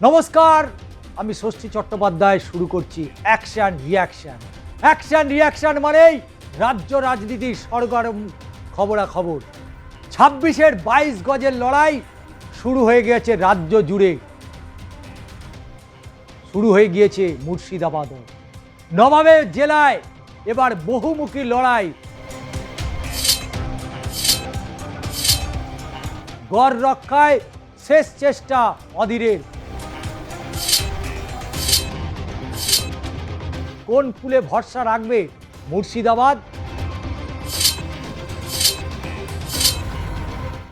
নমস্কার, আমি ষষ্ঠী চট্টোপাধ্যায়। শুরু করছি অ্যাকশন রিয়াকশন। অ্যাকশন রিয়াকশন মানেই রাজ্য রাজনীতির সরগরম খবরাখবর। ২৬-এর ২২ গজের লড়াই শুরু হয়ে গিয়েছে রাজ্য জুড়ে, শুরু হয়ে গিয়েছে মুর্শিদাবাদও। নবাবের জেলায় এবার বহুমুখী লড়াই। গড় রক্ষায় শেষ চেষ্টা অধীরের। কোন ফুলে ভরসা রাখবে মুর্শিদাবাদ?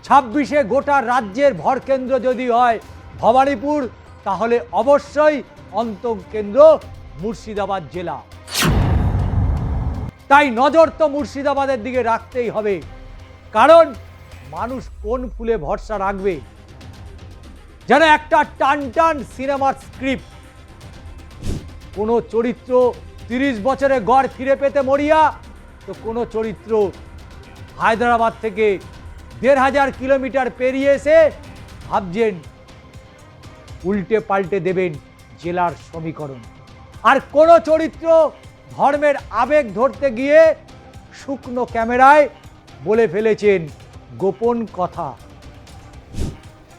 ২৬-এ গোটা রাজ্যের ভরকেন্দ্র যদি হয় ভবানীপুর, তাহলে অবশ্যই অন্তঃকেন্দ্র মুর্শিদাবাদ জেলা। তাই নজর তো মুর্শিদাবাদের দিকে রাখতেই হবে, কারণ মানুষ কোন ফুলে ভরসা রাখবে। যেন একটা টান টান সিনেমার স্ক্রিপ্ট। কোনো চরিত্র ৩০ বছরে গড় ফিরে পেতে মরিয়া, তো কোনো চরিত্র হায়দ্রাবাদ থেকে ১৫০০ কিলোমিটার পেরিয়ে এসে ভাবছেন উল্টে পাল্টে দেবেন জেলার সমীকরণ। আর কোনো চরিত্র ধর্মের আবেগ ধরতে গিয়ে শুকনো ক্যামেরায় বলে ফেলেছেন গোপন কথা।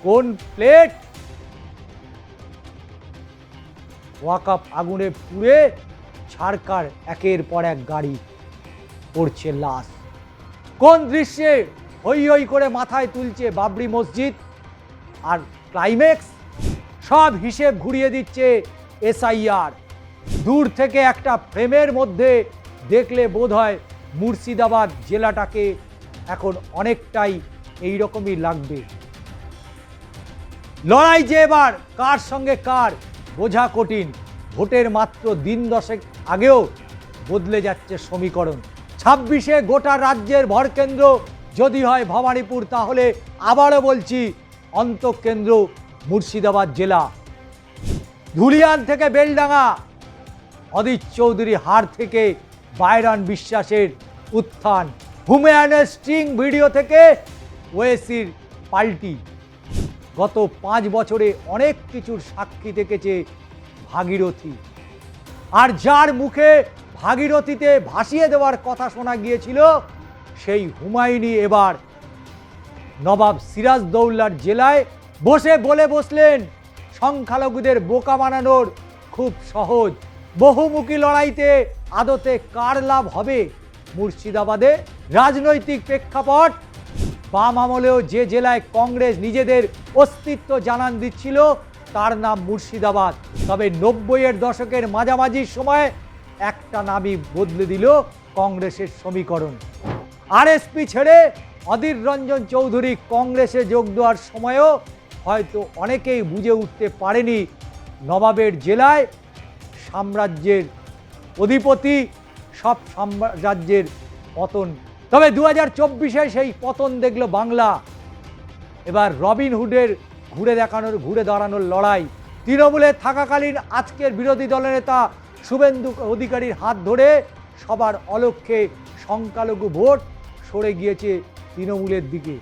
কোন প্লেট ওয়াকআপ আগুনে পুড়ে ছারকার একের পর এক গাড়ি পড়ছে লাশ। কোন দৃশ্যে হই হই করে মাথায় তুলছে বাবরি মসজিদ। আর ক্লাইম্যাক্স সব হিসেব ঘুরিয়ে দিচ্ছে এসআইআর। দূর থেকে একটা ফ্রেমের মধ্যে দেখলে বোধ হয় মুর্শিদাবাদ জেলাটাকে এখন অনেকটাই এইরকমই লাগবে। লড়াই যে এবার কার সঙ্গে কার বোঝা কঠিন। ভোটের মাত্র দিন দশেক আগেও বদলে যাচ্ছে সমীকরণ। ২৬-এ গোটা রাজ্যের ভরকেন্দ্র যদি হয় ভবানীপুর, তাহলে আবারও বলছি অন্তঃকেন্দ্র মুর্শিদাবাদ জেলা। ধুলিয়ান থেকে বেলডাঙ্গা, অদিত চৌধুরী হার থেকে বাইরান বিশ্বাসের উত্থান, হুমায়ুনের স্ট্রিং ভিডিও থেকে ওয়েসির পাল্টি। গত ৫ বছরে অনেক কিছুর সাক্ষী থেকেছে ভাগীরথী। আর যার মুখে ভাগীরথীতে ভাসিয়ে দেওয়ার কথা শোনা গিয়েছিল, সেই হুমায়ুনই এবার নবাব সিরাজদৌল্লার জেলায় বসে বলে বসলেন সংখ্যালঘুদের বোকা বানানোর খুব সহজ। বহুমুখী লড়াইতে আদতে কার লাভ হবে মুর্শিদাবাদে? রাজনৈতিক প্রেক্ষাপট, বাম আমলেও যে জেলায় কংগ্রেস নিজেদের অস্তিত্ব জানান দিচ্ছিল তার নাম মুর্শিদাবাদ। তবে ৯০-এর দশকের মাঝামাঝি সময় একটা নামই বদলে দিল কংগ্রেসের সমীকরণ। আরএসপি ছেড়ে অধীর রঞ্জন চৌধুরী কংগ্রেসে যোগ দেওয়ার সময়ও হয়তো অনেকেই বুঝে উঠতে পারেনি নবাবের জেলায় সাম্রাজ্যের অধিপতি, সব সাম্রাজ্যের পতন। তবে ২০২৪-এ সেই পতন দেখল বাংলা। এবার রবিনহুডের ঘুরে দাঁড়ানোর লড়াই। তৃণমূলে থাকাকালীন আজকের বিরোধী দলনেতা শুভেন্দু অধিকারীর হাত ধরে সবার অলক্ষ্যে সংখ্যালঘু ভোট সরে গিয়েছে তৃণমূলের দিকে।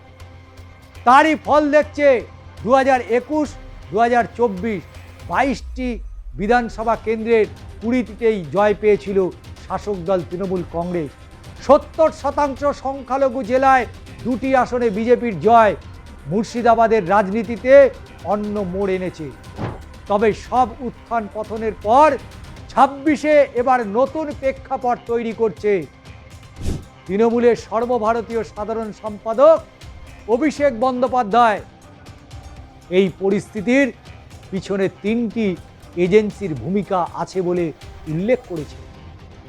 তারই ফল দেখছে ২০২১, ২০২৪ ২২টি বিধানসভা কেন্দ্রের ২০টিতেই জয় পেয়েছিল শাসক দল তৃণমূল কংগ্রেস। ৭০% সংখ্যালঘু জেলায় ২টি আসনে বিজেপির জয় মুর্শিদাবাদের রাজনীতিতে অন্য মোড় এনেছে। তবে সব উত্থান পতনের পর ২৬-এ এবার নতুন প্রেক্ষাপট তৈরি করছে তৃণমূলের সর্বভারতীয় সাধারণ সম্পাদক অভিষেক বন্দ্যোপাধ্যায়। এই পরিস্থিতির পিছনে ৩টি এজেন্সির ভূমিকা আছে বলে উল্লেখ করেছে।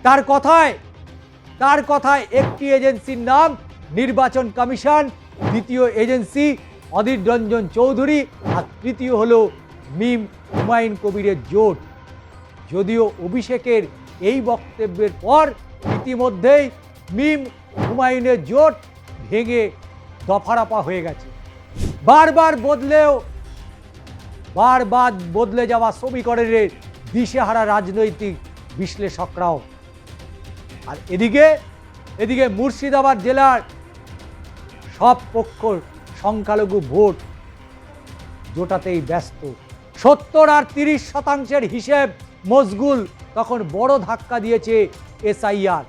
তার কথায় একটি এজেন্সির নাম নির্বাচন কমিশন, দ্বিতীয় এজেন্সি অধীর রঞ্জন চৌধুরী, আর তৃতীয় হলো মিম হুমায়ুন কবিরের জোট। যদিও অভিষেকের এই বক্তব্যের পর ইতিমধ্যেই মিম হুমায়ুনের জোট ভেঙে দফারাপা হয়ে গেছে। বারবার বদলে যাওয়া সমীকরণের দিশেহারা রাজনৈতিক বিশ্লেষকরাও। আর এদিকে মুর্শিদাবাদ জেলার সব পক্ষ সংখ্যালঘু ভোট জোটাতেই ব্যস্ত। 70 আর 30% হিসেব মশগুল, তখন বড় ধাক্কা দিয়েছে এসআইআর।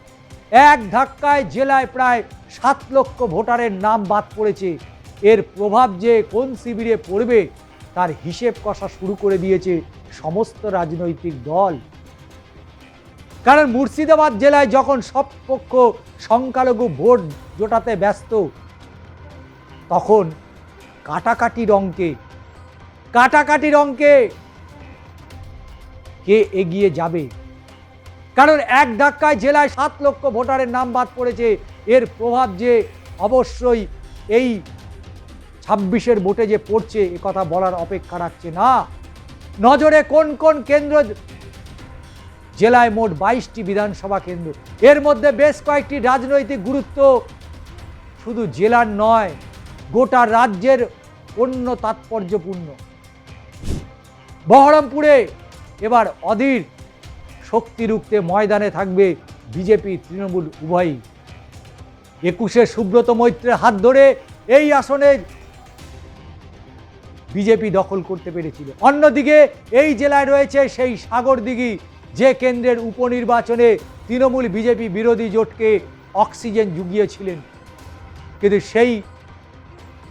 এক ধাক্কায় জেলায় প্রায় 7 লক্ষ ভোটারের নাম বাদ পড়েছে। এর প্রভাব যে কোন শিবিরে পড়বে তার হিসেব কষা শুরু করে দিয়েছে সমস্ত রাজনৈতিক দল। কারণ মুর্শিদাবাদ জেলায় যখন সব পক্ষ সংখ্যালঘু ভোট জোটাতে ব্যস্ত, তখন কাটাকাটির অঙ্কে কে এগিয়ে যাবে। কারণ এক ধাক্কায় জেলায় 7 লক্ষ ভোটারের নাম বাদ পড়েছে। এর প্রভাব যে অবশ্যই এই 26-এর ভোটে যে পড়ছে এ কথা বলার অপেক্ষা রাখছে না। নজরে কোন কোন কেন্দ্র? জেলায় মোট 22টি বিধানসভা কেন্দ্র, এর মধ্যে বেশ কয়েকটি রাজনৈতিক গুরুত্ব শুধু জেলার নয়, গোটা রাজ্যের অন্য তাৎপর্যপূর্ণ। বহরমপুরে এবার অধীর শক্তি রুখতে ময়দানে থাকবে বিজেপি তৃণমূল উভয়ই। 21-এ সুব্রত মৈত্রের হাত ধরে এই আসনে বিজেপি দখল করতে পেরেছিল। অন্যদিকে এই জেলায় রয়েছে সেই সাগরদিঘি, যে কেন্দ্রের উপনির্বাচনে তৃণমূল বিজেপি বিরোধী জোটকে অক্সিজেন জুগিয়েছিলেন।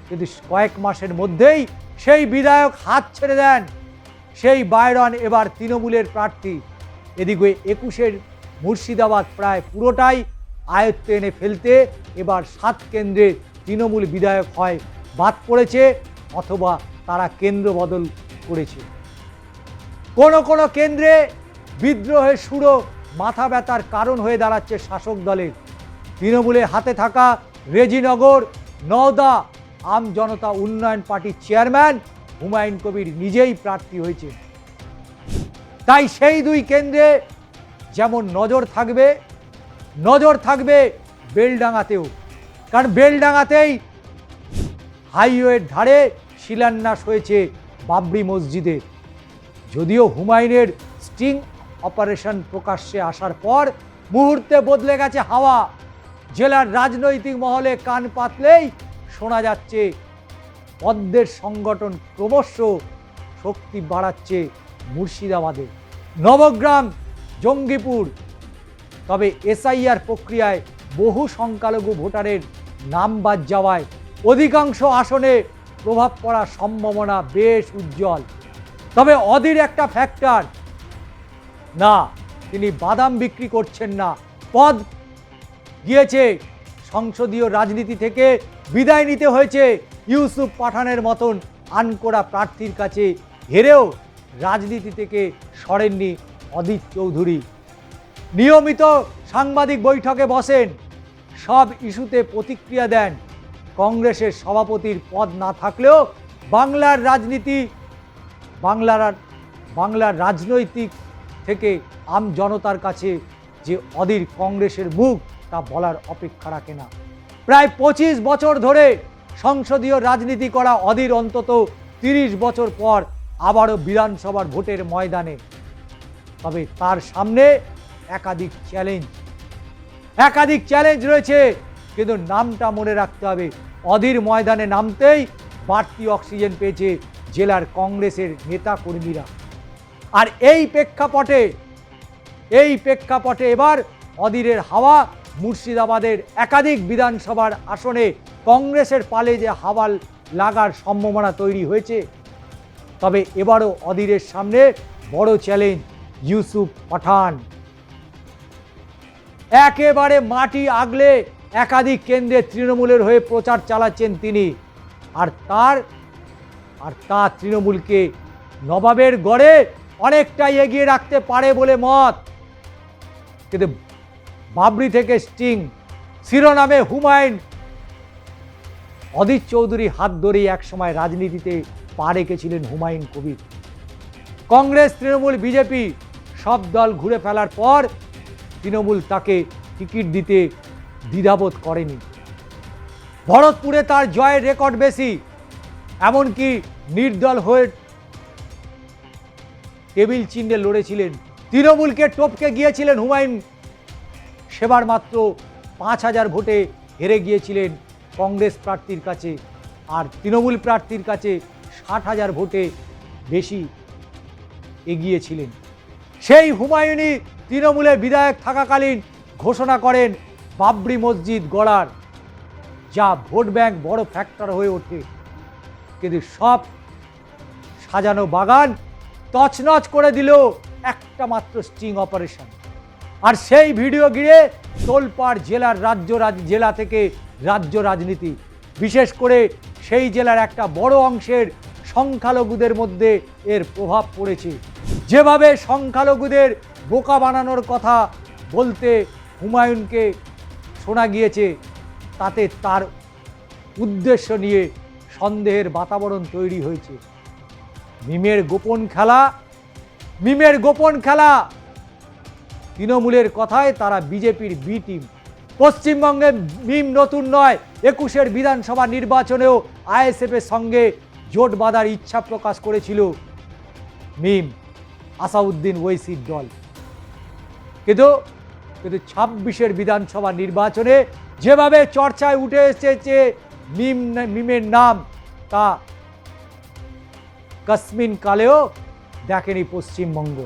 কিন্তু কয়েক মাসের মধ্যেই সেই বিধায়ক হাত ছেড়ে দেন। সেই বাইরন এবার তৃণমূলের প্রার্থী। এদিকে 21-এর মুর্শিদাবাদ প্রায় পুরোটাই আয়ত্তে এনে ফেলতে এবার 7 কেন্দ্রে তৃণমূল বিধায়ক হয় বাদ পড়েছে, অথবা তারা কেন্দ্র বদল করেছে। কোনো কেন্দ্রে বিদ্রোহের সুরও মাথা ব্যথার কারণ হয়ে দাঁড়াচ্ছে শাসক দলের। তৃণমূলের হাতে থাকা রেজিনগর, নওদা আম জনতা উন্নয়ন পার্টির চেয়ারম্যান হুমায়ুন কবির নিজেই প্রার্থী হয়েছে। তাই সেই 2 কেন্দ্রে যেমন নজর থাকবে বেলডাঙ্গাতেও। কারণ বেলডাঙ্গাতেই হাইওয়ের ধারে শিলান্যাস হয়েছে বাবরি মসজিদের। যদিও হুমায়ুনের স্টিং অপারেশন প্রকাশ্যে আসার পর মুহূর্তে বদলে গেছে হাওয়া। জেলার রাজনৈতিক মহলে কান পাতলেই শোনা যাচ্ছে পদ্মের সংগঠন ক্রমশ শক্তি বাড়াচ্ছে মুর্শিদাবাদে, নবগ্রাম, জঙ্গিপুর। তবে এসআইআর প্রক্রিয়ায় বহু সংখ্যালঘু ভোটারের নাম বাদ যাওয়ায় অধিকাংশ আসনে প্রভাব পড়ার সম্ভাবনা বেশ উজ্জ্বল। তবে অধীর একটা ফ্যাক্টর, না তিনি বাদাম বিক্রি করছেন না। পদ গিয়েছে, সংসদীয় রাজনীতি থেকে বিদায় নিতে হয়েছে। ইউসুফ পাঠানের মতন আনকোড়া প্রার্থীর কাছে হেরেও রাজনীতি থেকে সরেননি অধীর চৌধুরী। নিয়মিত সাংবাদিক বৈঠকে বসেন, সব ইস্যুতে প্রতিক্রিয়া দেন। কংগ্রেসের সভাপতির পদ না থাকলেও বাংলার রাজনৈতিক থেকে আম জনতার কাছে যে অধীর কংগ্রেসের মুখ তা বলার অপেক্ষা রাখে না। প্রায় 25 বছর ধরে সংসদীয় রাজনীতি করা অধীর অন্তত 30 বছর পর আবারও বিধানসভার ভোটের ময়দানে। তবে তার সামনে একাধিক চ্যালেঞ্জ রয়েছে, কিন্তু নামটা মনে রাখতে হবে। অধীর ময়দানে নামতেই বাড়তি অক্সিজেন পেয়েছে জেলার কংগ্রেসের নেতা কর্মীরা। আর এই প্রেক্ষাপটে এবার অধীরের হাওয়া মুর্শিদাবাদের একাধিক বিধানসভার আসনে কংগ্রেসের পালে যে হাওয়া লাগার সম্ভাবনা তৈরি হয়েছে। তবে এবারও অধীরের সামনে বড় চ্যালেঞ্জ ইউসুফ পাঠান। একেবারে মাটি আগলে একাধিক কেন্দ্রে তৃণমূলের হয়ে প্রচার চালাচ্ছেন তিনি। আর তা তৃণমূলকে নবাবের গড়ে অনেকটাই এগিয়ে রাখতে পারে বলে মত। কিন্তু বাবরি থেকে স্টিং শিরোনামে হুমায়ুন অধীর চৌধুরী হাত ধরেই একসময় রাজনীতিতে পা রেখেছিলেন হুমায়ুন কবির। কংগ্রেস, তৃণমূল, বিজেপি সব দল ঘুরে ফেলার পর তৃণমূল তাকে টিকিট দিতে দ্বিধাবোধ করেনি। ভরতপুরে তার জয়ের রেকর্ড বেশি, এমনকি নির্দল হয়ে টেবিল চিহ্নে লড়েছিলেন। তৃণমূলকে টপকে গিয়েছিলেন হুমায়ুন। সেবার মাত্র 5000 ভোটে হেরে গিয়েছিলেন কংগ্রেস প্রার্থীর কাছে, আর তৃণমূল প্রার্থীর কাছে 60,000 ভোটে বেশি এগিয়েছিলেন। সেই হুমায়ুনই তৃণমূলের বিধায়ক থাকাকালীন ঘোষণা করেন বাবরি মসজিদ গড়ার, যা ভোট ব্যাংক বড় ফ্যাক্টর হয়ে ওঠে। কিন্তু সব সাজানো বাগান তছনছ করে দিল একটা মাত্র স্টিং অপারেশন। আর সেই ভিডিও ঘিরে তোলপাড় জেলা থেকে রাজ্য রাজনীতি, বিশেষ করে সেই জেলার একটা বড় অংশের সংখ্যালঘুদের মধ্যে এর প্রভাব পড়েছে। যেভাবে সংখ্যালঘুদের বোকা বানানোর কথা বলতে হুমায়ুনকে শোনা গিয়েছে, তাতে তার উদ্দেশ্য নিয়ে সন্দেহের বাতাবরণ তৈরি হয়েছে। মিমের গোপন খেলা তৃণমূলের কথায় তারা বিজেপির বি টিম। পশ্চিমবঙ্গে মিম নতুন নয়, 21-এর বিধানসভা নির্বাচনেও আইএসএফের সঙ্গে জোট বাঁধার ইচ্ছা প্রকাশ করেছিল মিম, আসাউদ্দিন ওয়েসির দল। কিন্তু 26-এর বিধানসভা নির্বাচনে যেভাবে চর্চায় উঠে এসেছে মিমের নাম, তা কসমিন কালেও দেখেনি পশ্চিমবঙ্গ।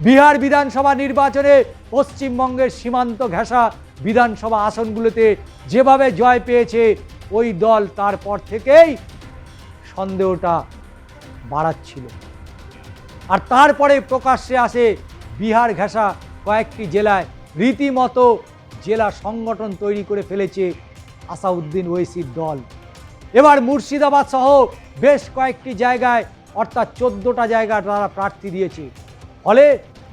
বিহার বিধানসভা নির্বাচনে পশ্চিমবঙ্গের সীমান্ত ঘেঁষা বিধানসভা আসনগুলোতে যেভাবে জয় পেয়েছে ওই দল, তারপর থেকেই সন্দেহটা বাড়াচ্ছিল। আর তারপরে প্রকাশ্যে আসে বিহার ঘেঁষা কয়েকটি জেলায় রীতিমতো জেলা সংগঠন তৈরি করে ফেলেছে আসাউদ্দিন ওয়েসির দল। এবার মুর্শিদাবাদ সহ বেশ কয়েকটি জায়গায়, অর্থাৎ 14টা জায়গায় তারা প্রার্থী দিয়েছে। ফলে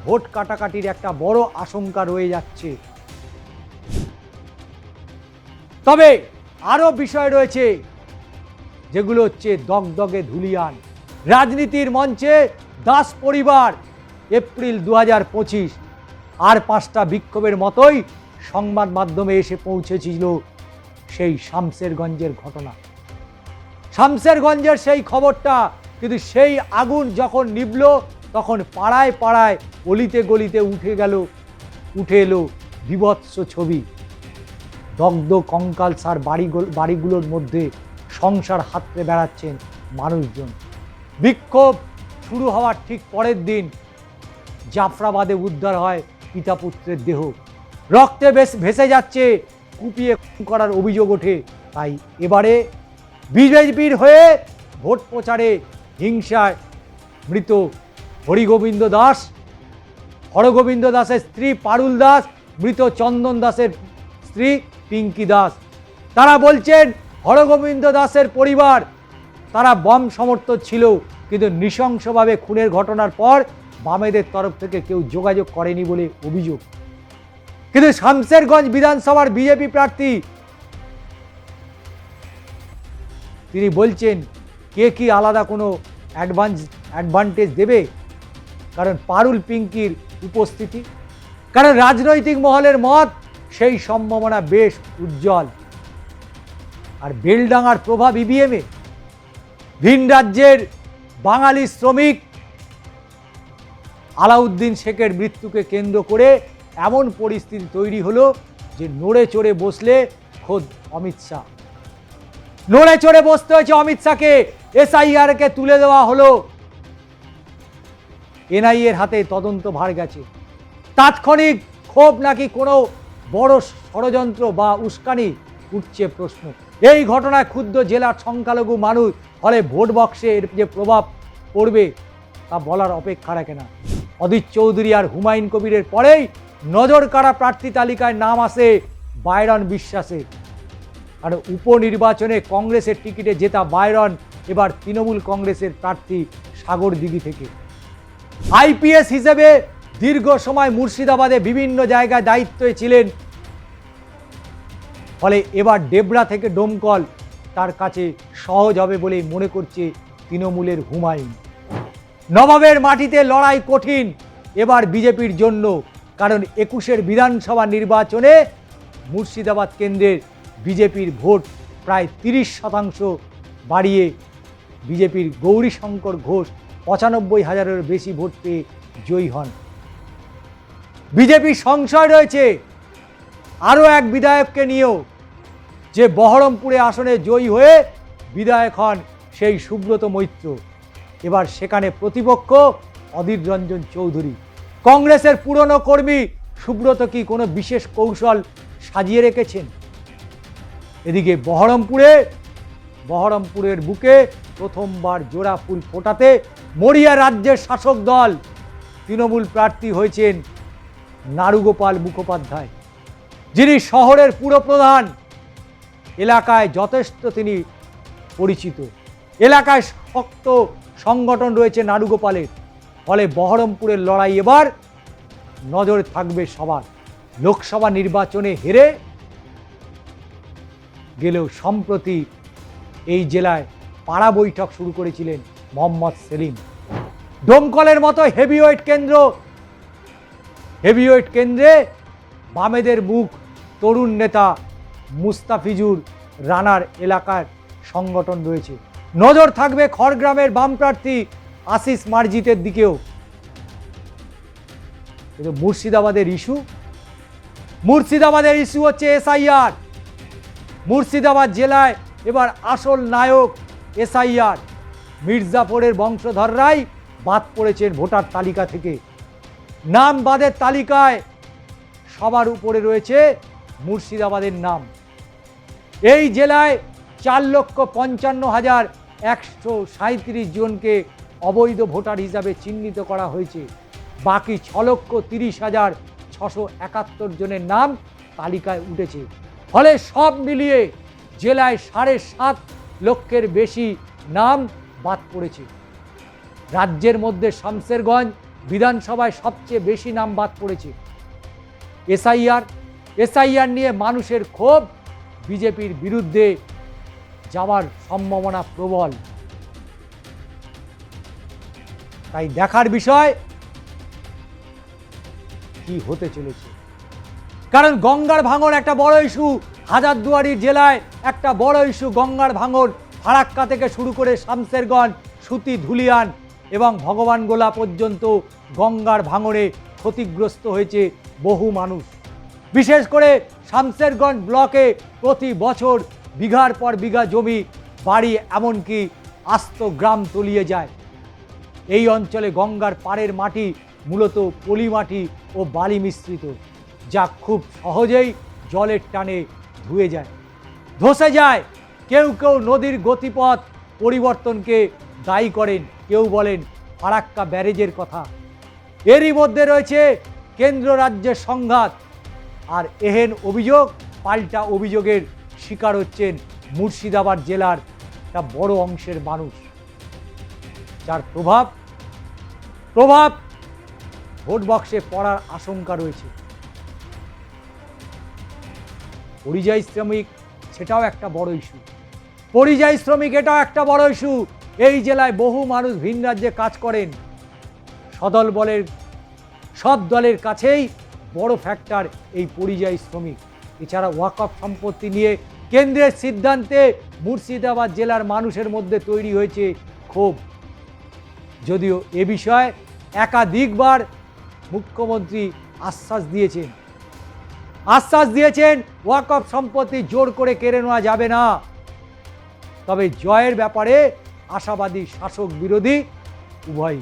ভোট কাটাকাটির একটা বড় আশঙ্কা রয়ে যাচ্ছে। তবে আরও বিষয় রয়েছে, যেগুলো হচ্ছে দগদগে ধুলিয়ান। রাজনীতির মঞ্চে দাস পরিবার, এপ্রিল 2025, আর 5টা বিক্ষোভের মতোই সংবাদ মাধ্যমে এসে পৌঁছেছিল সেই শামসেরগঞ্জের ঘটনা, শামসেরগঞ্জের সেই খবরটা। কিন্তু সেই আগুন যখন নিভল, তখন পাড়ায় পাড়ায়, অলিতে গলিতে উঠে এলো বিভৎস ছবি। দগ্ধ কঙ্কালসার বাড়িগুলোর মধ্যে সংসার হাতড়ে বেড়াচ্ছেন মানুষজন। বিক্ষোভ শুরু হওয়ার ঠিক পরের দিন জাফরাবাদে উদ্ধার হয় পিতা পুত্রের দেহ। রক্তে ভেসে যাচ্ছে, কুপিয়ে খুন করার অভিযোগ ওঠে। তাই এবারে বিজেপির হয়ে ভোট প্রচারে হিংসায় মৃত হরগোবিন্দ দাসের স্ত্রী পারুল দাস, মৃত চন্দন দাসের স্ত্রী পিঙ্কি দাস। তারা বলছেন হরগোবিন্দ দাসের পরিবার, তারা বম সমর্থক ছিল, কিন্তু নৃশংসভাবে খুনের ঘটনার পর বামেদের তরফ থেকে কেউ যোগাযোগ করেনি বলে অভিযোগ। কিন্তু শামসেরগঞ্জ বিধানসভার বিজেপি প্রার্থী তিনি বলছেন কে কি আলাদা কোনো অ্যাডভান্টেজ দেবে, কারণ পারুল পিঙ্কির উপস্থিতি। কারণ রাজনৈতিক মহলের মত সেই সম্ভাবনা বেশ উজ্জ্বল। আর বেলডাঙ্গার প্রভাব ইভিএমে, ভিন রাজ্যের বাঙালি শ্রমিক আলাউদ্দিন শেখের মৃত্যুকে কেন্দ্র করে এমন পরিস্থিতি তৈরি হলো যে নড়ে চড়ে বসলে খোদ অমিত শাহ, নড়ে চড়ে বসতে হয়েছে অমিত শাহকে। এসআইআরকে তুলে দেওয়া হলো, এনআইএর হাতে তদন্ত ভার গেছে। তাৎক্ষণিক ক্ষোভ নাকি কোনো বড় ষড়যন্ত্র বা উস্কানি, উঠছে প্রশ্ন। এই ঘটনায় ক্ষুব্ধ জেলার সংখ্যালঘু মানুষ, ফলে ভোট বক্সে এর যে প্রভাব পড়বে তা বলার অপেক্ষা রাখে না। অদিত চৌধুরী আর হুমায়ুন কবিরের পরেই নজর কাড়া প্রার্থী তালিকায় নাম আসে বাইরন বিশ্বাসের। আর উপনির্বাচনে কংগ্রেসের টিকিটে জেতা বাইরন এবার তৃণমূল কংগ্রেসের প্রার্থী সাগরদিঘি থেকে। আইপিএস হিসেবে দীর্ঘ সময় মুর্শিদাবাদে বিভিন্ন জায়গায় দায়িত্বে ছিলেন, ফলে এবার ডেবরা থেকে ডোমকল তার কাছে সহজ হবে বলেই মনে করছে তৃণমূলের হুমায়ুন। নবাবের মাটিতে লড়াই কঠিন এবার বিজেপির জন্য, কারণ 21-এর বিধানসভা নির্বাচনে মুর্শিদাবাদ কেন্দ্রের বিজেপির ভোট প্রায় 30% বাড়িয়ে বিজেপির গৌরীশঙ্কর ঘোষ 95,000-এর বেশি ভোট পেয়ে জয়ী হন। বিজেপির সংশয় রয়েছে আরও এক বিধায়ককে নিয়েও, যে বহরমপুরে আসনে জয়ী হয়ে বিধায়ক হন সেই সুব্রত মৈত্র। এবার সেখানে প্রতিপক্ষ অধীর রঞ্জন চৌধুরী। কংগ্রেসের পুরনো কর্মী সুব্রত কি কোনো বিশেষ কৌশল সাজিয়ে রেখেছেন? এদিকে বহরমপুরের বুকে প্রথমবার জোড়া ফুল ফোটাতে মরিয়া রাজ্যের শাসক দল। তৃণমূল প্রার্থী হয়েছেন নারুগোপাল মুখোপাধ্যায়, যিনি শহরের পুরপ্রধান। এলাকায় যথেষ্ট তিনি পরিচিত, এলাকায় শক্ত সংগঠন রয়েছে নারুগোপালের। ফলে বহরমপুরের লড়াই এবার নজরে থাকবে সবার। লোকসভা নির্বাচনে হেরে গেলেও সম্প্রতি এই জেলায় পাড়া বৈঠক শুরু করেছিলেন মোহাম্মদ সেলিম। ডোমকলের মতো হেভিওয়েট কেন্দ্রে বামেদের মুখ তরুণ নেতা মুস্তাফিজুর রানার এলাকার সংগঠন রয়েছে। নজর থাকবে খড়গ্রামের বাম প্রার্থী আশিস মার্জিতের দিকেও। কিন্তু মুর্শিদাবাদের ইস্যু হচ্ছে এসআইআর। মুর্শিদাবাদ জেলায় এবার আসল নায়ক এসআইআর। মির্জাপুরের বংশধররাই বাদ পড়েছেন ভোটার তালিকা থেকে। নাম বাদের তালিকায় সবার উপরে রয়েছে মুর্শিদাবাদের নাম। এই জেলায় 4,55,137 জনকে অবৈধ ভোটার হিসাবে চিহ্নিত করা হয়েছে। বাকি 6,30,671 জনের নাম তালিকায় উঠেছে। ফলে সব মিলিয়ে জেলায় 7.5 লক্ষের বেশি নাম বাদ পড়েছে। রাজ্যের মধ্যে শামসেরগঞ্জ বিধানসভায় সবচেয়ে বেশি নাম বাদ পড়েছে। এসআইআর নিয়ে মানুষের ক্ষোভ, বিজেপির বিরুদ্ধে যাওয়ার সম্ভাবনা প্রবল। তাই দেখার বিষয় কি হতে চলেছে। কারণ গঙ্গার ভাঙন একটা বড় ইস্যু। হাজারদুয়ারির জেলায় একটা বড় ইস্যু গঙ্গার ভাঙন। ফারাক্কা থেকে শুরু করে শামসেরগঞ্জ, সুতি, ধুলিয়ান এবং ভগবানগোলা পর্যন্ত গঙ্গার ভাঙনে ক্ষতিগ্রস্ত হয়েছে বহু মানুষ। বিশেষ করে শামসেরগঞ্জ ব্লকে প্রতি বছর বিঘার পর বিঘা জমি, বাড়ি, এমনকি আস্ত গ্রাম তলিয়ে যায়। এই অঞ্চলে গঙ্গার পাড়ের মাটি মূলত পলি মাটি ও বালি মিশ্রিত, যা খুব সহজেই জলের টানে ধসে যায়। কেউ নদীর গতিপথ পরিবর্তনকে দায়ী করেন, কেউ বলেন ফারাক্কা ব্যারেজের কথা। এরই মধ্যে রয়েছে কেন্দ্র রাজ্যের সংঘাত। আর এহেন অভিযোগ পাল্টা অভিযোগের শিকার হচ্ছেন মুর্শিদাবাদ জেলার একটা বড় অংশের মানুষ, যার প্রভাব ভোট বক্সে পড়ার আশঙ্কা রয়েছে। পরিযায়ী শ্রমিক, সেটাও একটা বড় ইস্যু। এটাও একটা বড় ইস্যু। এই জেলায় বহু মানুষ ভিন রাজ্যে কাজ করেন। সব দলের কাছেই বড় ফ্যাক্টর এই পরিযায়ী শ্রমিক। এছাড়া ওয়াকফ সম্পত্তি নিয়ে কেন্দ্রের সিদ্ধান্তে মুর্শিদাবাদ জেলার মানুষের মধ্যে তৈরি হয়েছে ক্ষোভ। যদিও এ বিষয়ে একাধিকবার মুখ্যমন্ত্রী আশ্বাস দিয়েছেন ওয়াকফ সম্পত্তি জোর করে কেড়ে নেওয়া যাবে না। তবে জয়ের ব্যাপারে আশাবাদী শাসক বিরোধী উভয়ই।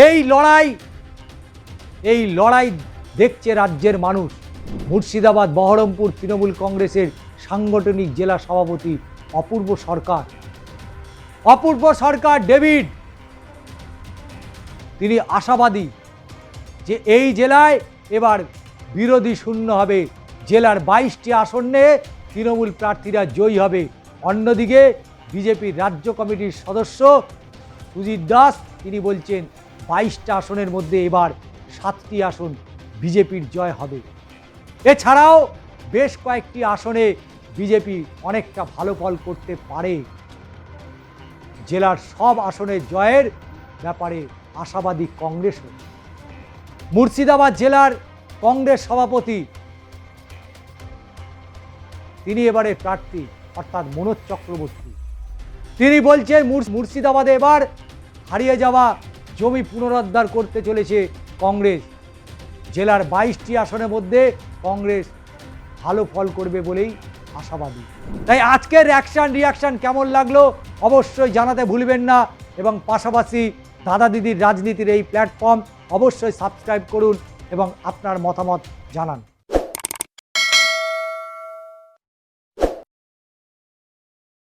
এই লড়াই দেখছে রাজ্যের মানুষ। মুর্শিদাবাদ বহরমপুর তৃণমূল কংগ্রেসের সাংগঠনিক জেলা সভাপতি অপূর্ব সরকার ডেভিড, তিনি আশাবাদী যে এই জেলায় এবার বিরোধী শূন্য হবে। জেলার 22টি আসনে তৃণমূল প্রার্থীরা জয়ী হবে। অন্যদিকে বিজেপির রাজ্য কমিটির সদস্য সুজিত দাস তিনি বলছেন 22টা আসনের মধ্যে এবার 7টি আসন বিজেপির জয় হবে। এছাড়াও বেশ কয়েকটি আসনে বিজেপি অনেকটা ভালো ফল করতে পারে। জেলার সব আসনে জয়ের ব্যাপারে আশাবাদী কংগ্রেসও। মুর্শিদাবাদ জেলার কংগ্রেস সভাপতি তিনি এবারে প্রার্থী, অর্থাৎ মনোজ চক্রবর্তী। তিনি বলছেন মুর্শিদাবাদে এবার হারিয়ে যাওয়া জমি পুনরুদ্ধার করতে চলেছে কংগ্রেস। জেলার 22টি আসনের মধ্যে কংগ্রেস ভালো ফল করবে বলেই আশাবাদী। তাই আজকের রিয়াকশন কেমন লাগলো অবশ্যই জানাতে ভুলবেন না। এবং পাশাপাশি দাদা দিদির রাজনীতির এই প্ল্যাটফর্ম অবশ্যই সাবস্ক্রাইব করুন এবং আপনার মতামত জানান।